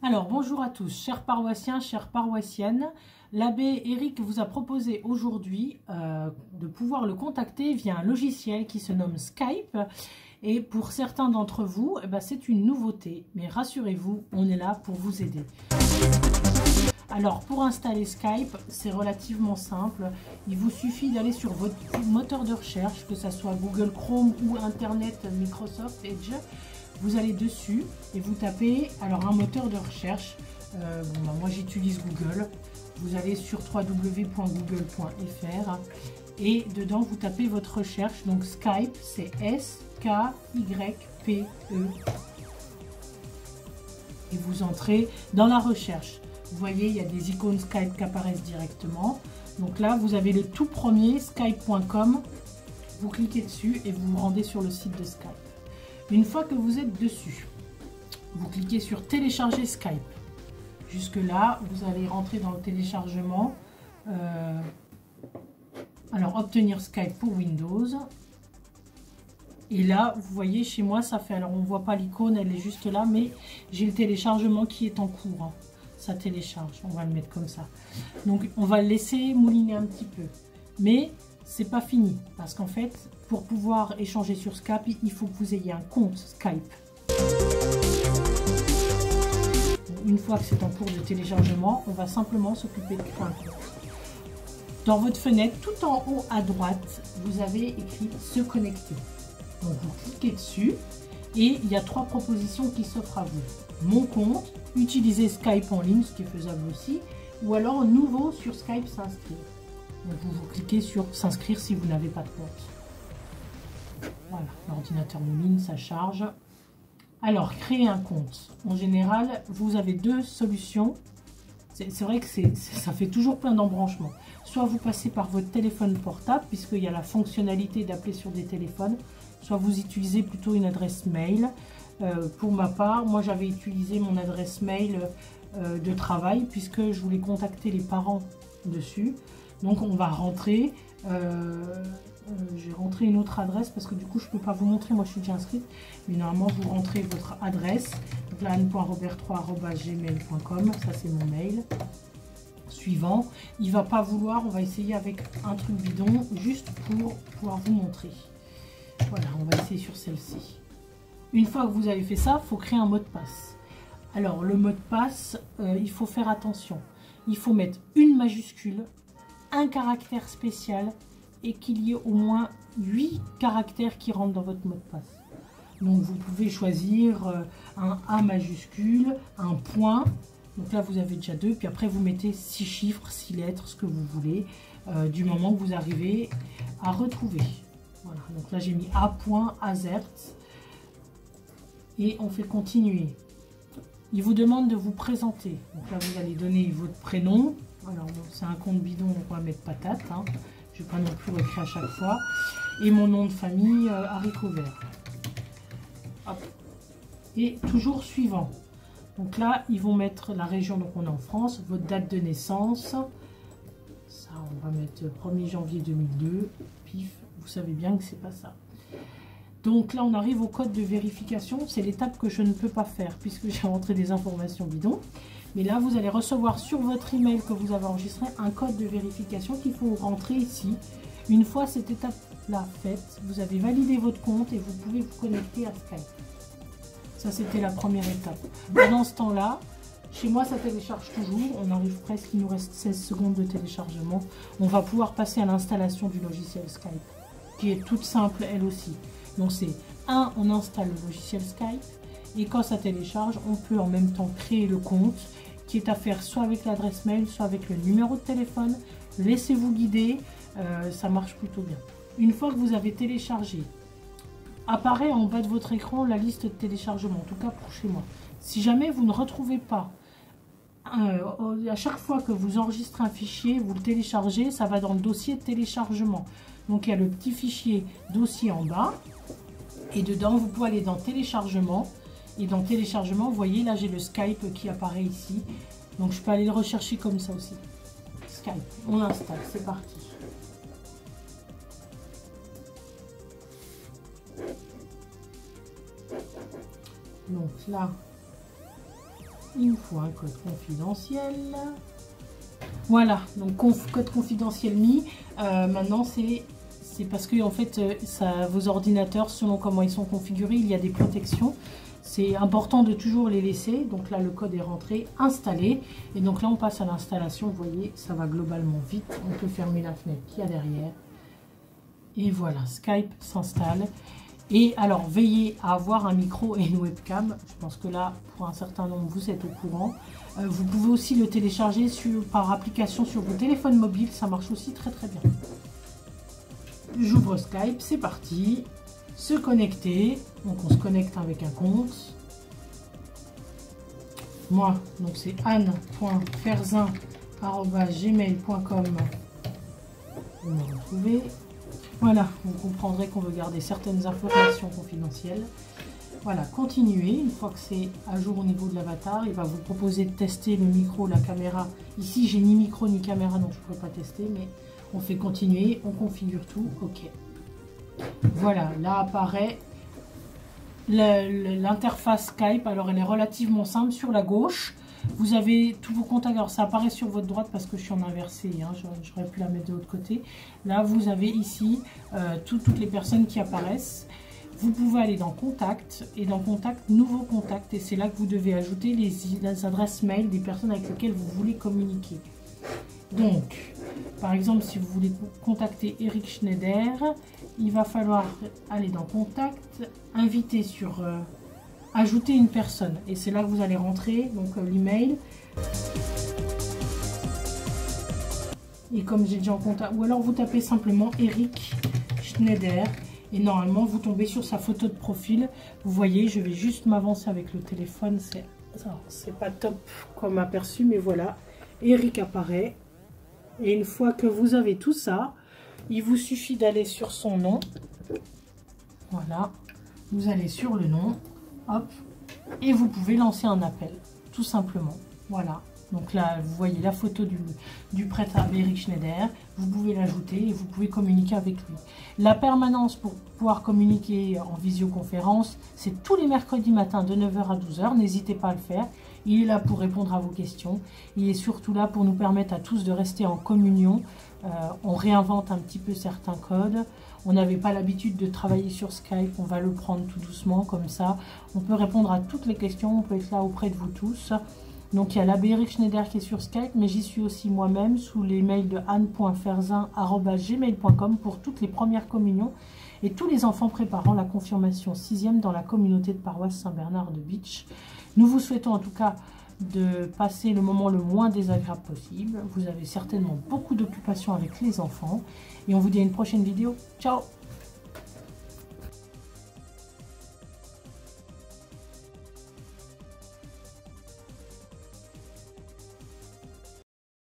Alors, bonjour à tous, chers paroissiens, chères paroissiennes. L'abbé Eric vous a proposé aujourd'hui de pouvoir le contacter via un logiciel qui se nomme Skype. Et pour certains d'entre vous, c'est une nouveauté. Mais rassurez-vous, on est là pour vous aider. Alors, pour installer Skype, c'est relativement simple. Il vous suffit d'aller sur votre moteur de recherche, que ce soit Google Chrome ou Internet Microsoft Edge. Vous allez dessus et vous tapez alors un moteur de recherche. Moi j'utilise Google. Vous allez sur www.google.fr et dedans vous tapez votre recherche. Donc Skype, c'est S-K-Y-P-E. Et vous entrez dans la recherche. Vous voyez, il y a des icônes Skype qui apparaissent directement. Donc là, vous avez le tout premier, skype.com. Vous cliquez dessus et vous vous rendez sur le site de Skype. Une fois que vous êtes dessus, vous cliquez sur télécharger Skype. Jusque là, vous allez rentrer dans le téléchargement. Alors, obtenir Skype pour Windows. Et là, vous voyez, chez moi, ça fait... Alors, on ne voit pas l'icône, elle est juste là, mais j'ai le téléchargement qui est en cours. Hein. Ça télécharge, on va le mettre comme ça. Donc, on va le laisser mouliner un petit peu. Mais c'est pas fini, parce qu'en fait, pour pouvoir échanger sur Skype, il faut que vous ayez un compte Skype. Une fois que c'est en cours de téléchargement, on va simplement s'occuper de créer un compte. Dans votre fenêtre, tout en haut à droite, vous avez écrit « Se connecter ». Donc vous cliquez dessus et il y a 3 propositions qui s'offrent à vous. Mon compte, utiliser Skype en ligne, ce qui est faisable aussi, ou alors nouveau sur Skype s'inscrire. Donc vous cliquez sur s'inscrire si vous n'avez pas de compte. Voilà, l'ordinateur mouline, ça charge. Alors, créer un compte. En général, vous avez 2 solutions. C'est vrai que ça fait toujours plein d'embranchements. Soit vous passez par votre téléphone portable, puisqu'il y a la fonctionnalité d'appeler sur des téléphones, soit vous utilisez plutôt une adresse mail. Pour ma part, moi j'avais utilisé mon adresse mail de travail, puisque je voulais contacter les parents dessus. Donc on va rentrer, j'ai rentré une autre adresse parce que du coup je ne peux pas vous montrer, moi je suis déjà inscrite, mais normalement vous rentrez votre adresse, donc là anne.robert3@gmail.com, ça c'est mon mail. Suivant, il ne va pas vouloir, on va essayer avec un truc bidon juste pour pouvoir vous montrer. Voilà, on va essayer sur celle-ci. Une fois que vous avez fait ça, il faut créer un mot de passe. Alors le mot de passe, il faut faire attention, il faut mettre une majuscule, un caractère spécial et qu'il y ait au moins 8 caractères qui rentrent dans votre mot de passe. Donc vous pouvez choisir un A majuscule, un point, donc là vous avez déjà 2, puis après vous mettez 6 chiffres, 6 lettres, ce que vous voulez, du moment que vous arrivez à retrouver. Voilà, donc là j'ai mis A.Azert et on fait continuer. Il vous demande de vous présenter, donc là vous allez donner votre prénom. Alors bon, c'est un compte bidon, donc on va mettre patate, hein. Je ne vais pas non plus l'écrire à chaque fois. Et mon nom de famille, haricot vert. Hop. Et toujours suivant. Donc là, ils vont mettre la région, donc on est en France, votre date de naissance. Ça, on va mettre 1er janvier 2002. Pif, vous savez bien que c'est pas ça. Donc là, on arrive au code de vérification. C'est l'étape que je ne peux pas faire puisque j'ai rentré des informations bidons. Mais là, vous allez recevoir sur votre email que vous avez enregistré un code de vérification qu'il faut rentrer ici. Une fois cette étape-là faite, vous avez validé votre compte et vous pouvez vous connecter à Skype. Ça, c'était la première étape. Pendant ce temps-là, chez moi, ça télécharge toujours. On arrive presque, il nous reste 16 secondes de téléchargement. On va pouvoir passer à l'installation du logiciel Skype, qui est toute simple, elle aussi. Donc, c'est on installe le logiciel Skype. Et quand ça télécharge, on peut en même temps créer le compte qui est à faire soit avec l'adresse mail, soit avec le numéro de téléphone. Laissez-vous guider, ça marche plutôt bien. Une fois que vous avez téléchargé, apparaît en bas de votre écran la liste de téléchargement, en tout cas pour chez moi. Si jamais vous ne retrouvez pas, à chaque fois que vous enregistrez un fichier, vous le téléchargez, ça va dans le dossier de téléchargement. Donc il y a le petit fichier dossier en bas, et dedans vous pouvez aller dans téléchargement. Et dans téléchargement, vous voyez, là j'ai le Skype qui apparaît ici. Donc je peux aller le rechercher comme ça aussi. Skype, on l'installe, c'est parti. Donc là, Il me faut un code confidentiel. Voilà, donc code confidentiel mis. Maintenant, c'est parce que en fait, vos ordinateurs, selon comment ils sont configurés, il y a des protections. C'est important de toujours les laisser. Donc là, le code est rentré, installé. Et donc là, on passe à l'installation. Vous voyez, ça va globalement vite. On peut fermer la fenêtre qu'il y a derrière. Et voilà, Skype s'installe. Et alors, veillez à avoir un micro et une webcam. Je pense que là, pour un certain nombre, vous êtes au courant. Vous pouvez aussi le télécharger par application sur vos téléphones mobiles. Ça marche aussi très très bien. J'ouvre Skype, c'est parti. Se connecter. Donc, on se connecte avec un compte. Moi, donc c'est anne.ferzin@gmail.com. Vous me retrouvez. Voilà, vous comprendrez qu'on veut garder certaines informations confidentielles. Voilà, continuez. Une fois que c'est à jour au niveau de l'avatar, il va vous proposer de tester le micro, la caméra. Ici, j'ai ni micro ni caméra, donc je ne pourrais pas tester, mais on fait continuer, on configure tout, ok. Voilà, là apparaît l'interface Skype. Alors, elle est relativement simple. Sur la gauche, vous avez tous vos contacts. Alors, ça apparaît sur votre droite parce que je suis en inversé. Hein, j'aurais pu la mettre de l'autre côté. Là, vous avez ici toutes les personnes qui apparaissent. Vous pouvez aller dans Contact et dans Contact, Nouveau Contact. Et c'est là que vous devez ajouter les adresses mail des personnes avec lesquelles vous voulez communiquer. Donc, par exemple, si vous voulez contacter Eric Schneider, il va falloir aller dans Contact, inviter sur ajouter une personne. Et c'est là que vous allez rentrer donc l'email. Et comme j'ai déjà en contact, ou alors vous tapez simplement Eric Schneider. Et normalement, vous tombez sur sa photo de profil. Vous voyez, je vais juste m'avancer avec le téléphone. C'est pas top comme aperçu, mais voilà. Eric apparaît. Et une fois que vous avez tout ça, il vous suffit d'aller sur son nom. Voilà. Vous allez sur le nom. Hop. Et vous pouvez lancer un appel. Tout simplement. Voilà. Donc là, vous voyez la photo du prêtre à Eric Schneider. Vous pouvez l'ajouter et vous pouvez communiquer avec lui. La permanence pour pouvoir communiquer en visioconférence, c'est tous les mercredis matins de 9 h à 12 h. N'hésitez pas à le faire. Il est là pour répondre à vos questions. Il est surtout là pour nous permettre à tous de rester en communion. On réinvente un petit peu certains codes. On n'avait pas l'habitude de travailler sur Skype. On va le prendre tout doucement comme ça. On peut répondre à toutes les questions. On peut être là auprès de vous tous. Donc il y a l'abbé Eric Schneider qui est sur Skype, mais j'y suis aussi moi-même sous les mails de anne.ferzin@gmail.com pour toutes les premières communions et tous les enfants préparant la confirmation 6e dans la communauté de paroisse Saint-Bernard de Bitche. Nous vous souhaitons en tout cas de passer le moment le moins désagréable possible. Vous avez certainement beaucoup d'occupations avec les enfants et on vous dit à une prochaine vidéo. Ciao!